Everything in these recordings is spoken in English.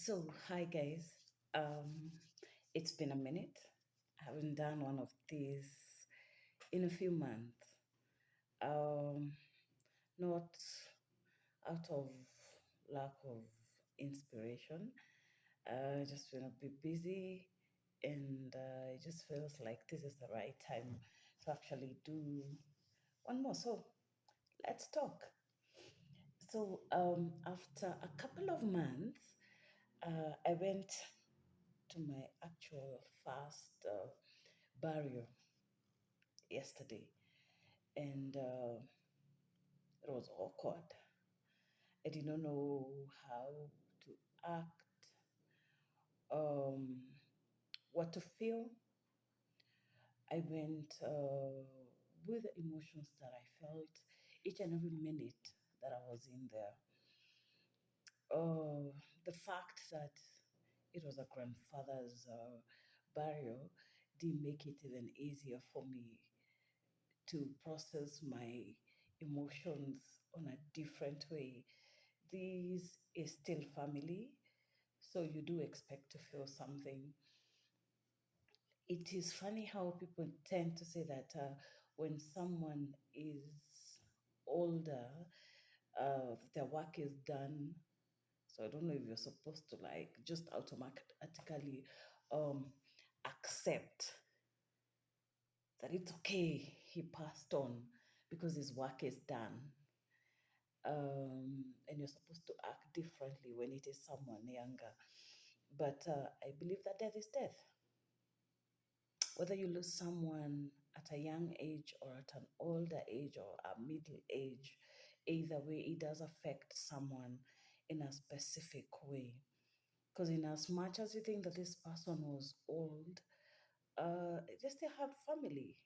Hi guys. Um, it's been a minute. I haven't done one of these in a few months. Um, Not out of lack of inspiration. Just been a bit busy, and it just feels like this is the right time to actually do one more. So let's talk. After a couple of months, I went to my actual first burial yesterday, and it was awkward. I did not know how to act, um, what to feel. I went with the emotions that I felt each and every minute that I was in there. Uh, the fact that it was a grandfather's burial didn't make it even easier for me to process my emotions on a different way. This is still family, so you do expect to feel something. It is funny how people tend to say that when someone is older, their work is done. So I don't know if you're supposed to like just automatically um, accept that it's okay, he passed on because his work is done. And you're supposed to act differently when it is someone younger. But I believe that death is death. Whether you lose someone at a young age or at an older age or a middle age, either way, it does affect someone in a specific way. Because in as much as you think that this person was old, they still have family.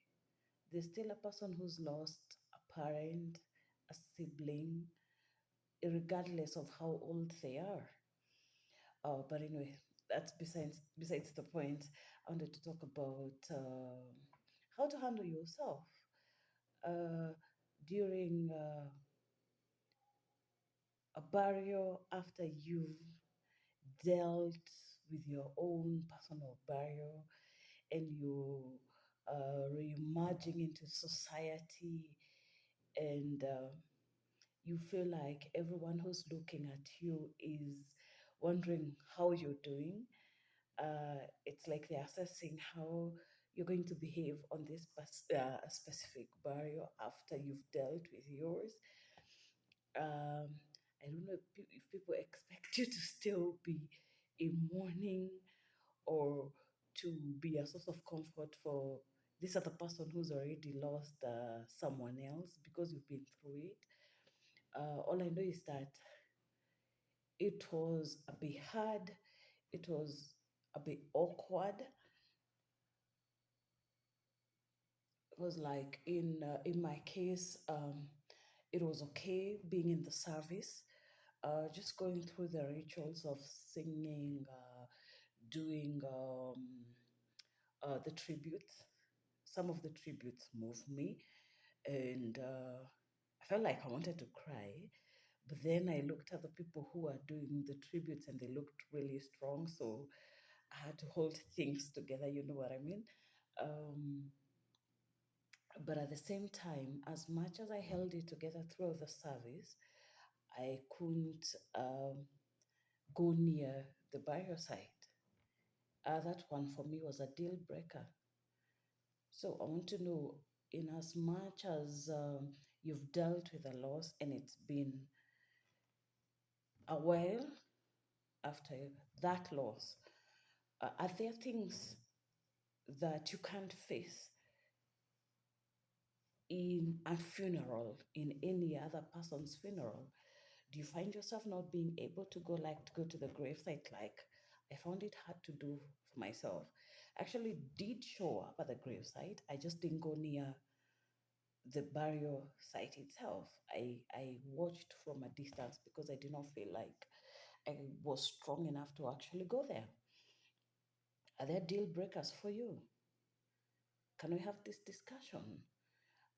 There's still a person who's lost a parent, a sibling, regardless of how old they are. But anyway, that's besides the point. I wanted to talk about how to handle yourself uh, during a burial after you've dealt with your own personal burial and you re-emerging into society and you feel like everyone who's looking at you is wondering how you're doing. It's like they're assessing how you're going to behave on this specific burial after you've dealt with yours. Um, I don't know if people expect you to still be in mourning or to be a source of comfort for this other person who's already lost someone else because you've been through it. All I know is that it was a bit hard, it was a bit awkward. It was like in my case, it was okay being in the service, just going through the rituals of singing, doing the tributes. Some of the tributes moved me, and I felt like I wanted to cry. But then I looked at the people who are doing the tributes, and they looked really strong. So I had to hold things together. You know what I mean? Um, but at the same time, as much as I held it together throughout the service, I couldn't go near the burial site. That one for me was a deal breaker. So I want to know, in as much as you've dealt with a loss and it's been a while after that loss, are there things that you can't face in a funeral, in any other person's funeral? Do you find yourself not being able to go to the gravesite like I found it hard to do for myself? I actually did show up at the gravesite. I just didn't go near the burial site itself. I watched from a distance because I did not feel like I was strong enough to actually go there. Are there deal breakers for you? Can we have this discussion?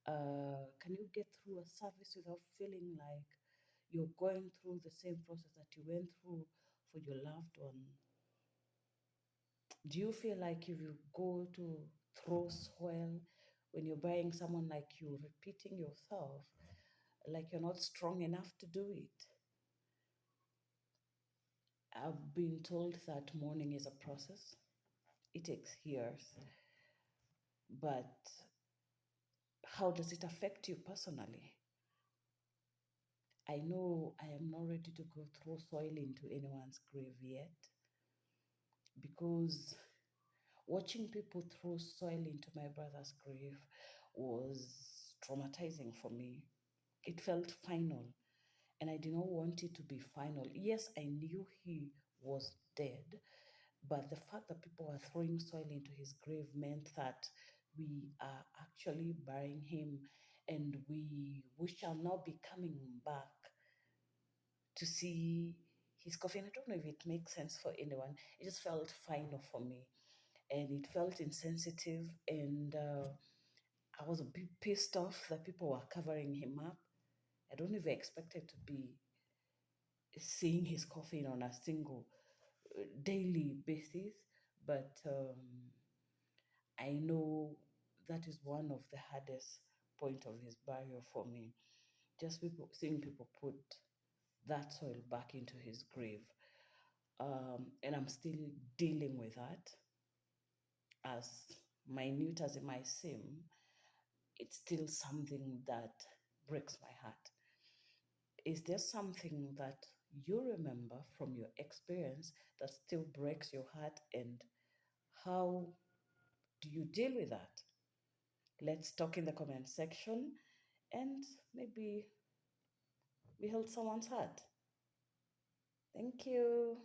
Can you get through a service without feeling like you're going through the same process that you went through for your loved one, do you feel like if you go to throw soil when you're burying someone, like you're repeating yourself, like you're not strong enough to do it? I've been told that mourning is a process. It takes years, but how does it affect you personally? I know I am not ready to go throw soil into anyone's grave yet, because watching people throw soil into my brother's grave was traumatizing for me. It felt final, and I did not want it to be final. Yes, I knew he was dead, but the fact that people were throwing soil into his grave meant that we are actually burying him, and we shall not be coming back to see his coffin. I don't know if it makes sense for anyone. It just felt final for me, and it felt insensitive, and I was a bit pissed off that people were covering him up. I don't even expect it to be seeing his coffin on a single daily basis, but I know that is one of the hardest point of his burial for me. Just people seeing people put that soil back into his grave, and I'm still dealing with that. As minute as it might seem, it's still something that breaks my heart. Is there something that you remember from your experience that still breaks your heart, and how do you deal with that? Let's talk in the comment section, and maybe we held someone's heart. Thank you.